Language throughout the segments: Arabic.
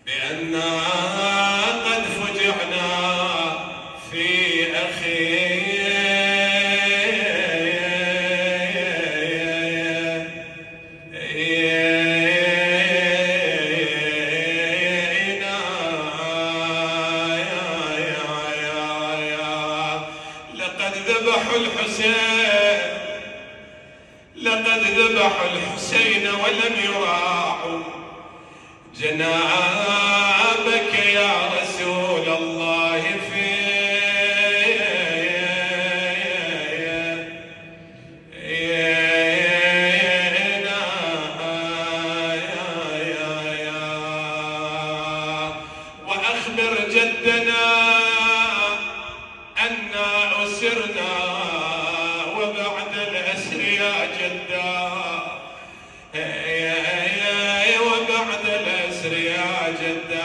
بأننا قد فجعنا في أخينا لقد ذبحوا الحسين، لقد ذبحوا الحسين ولم يراعوا جنابك يا رسول الله وأخبر جدنا أنا أسرنا وبعد الأسر يا جدا، وبعد الأسر يا جدا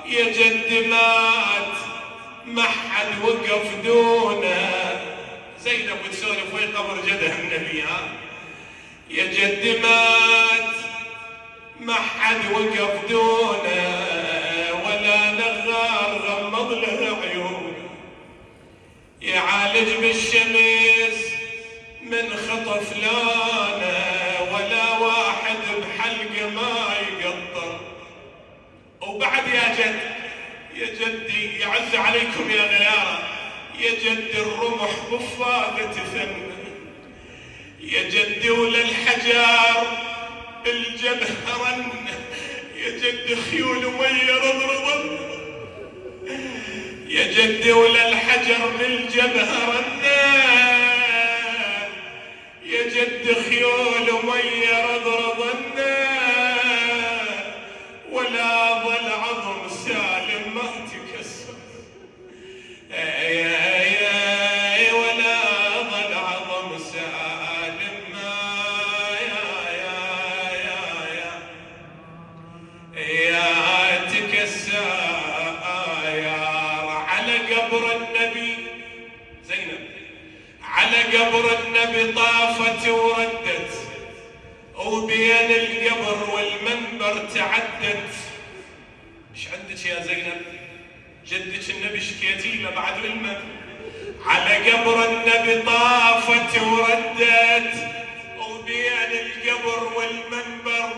يا جد مات ما حد وقف دونه. زينب وتسولف وين قبر جدها النبي. يا جد مات ما حد وقف دونه، ولا نغار غمض له عيونه، يعالج بالشمس من خطف لونه، ولا واحد بحلقه ما يقطر. وبعد يا جد، يا جدي يعز عليكم يا غياره، يا جد الرمح بفاقة ثمن، يا جدي ولا الحجار الجبهرن، يا جد خيول مية رضرضن، يا جدي ولا الحجر بالجبهرن، يا جد خيول مية رضرضن، ولا ظل عظم سالم ما تكسر، ولا ظل عظم سالم ما يا تكسر. على قبر النبي زينب، على قبر النبي طافت وردت، وبين القبر والمنبر تعدت. ايش عندك يا زينب؟ جدك النبي شكيتي له بعد علمه. على قبر النبي طافت وردت، وبين القبر والمنبر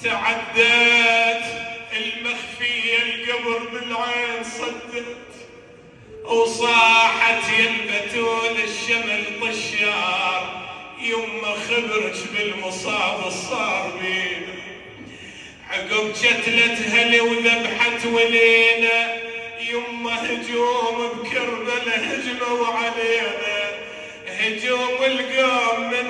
تعدت. المخفية القبر بالعين صدت، وصاحت يا البتول الشمل طشار، يما خبرك بالمصاب الصار بينا. عقب جتلتها لي وذبحت ولينا، يما هجوم بكربله هجموا علينا، هجوم القوم من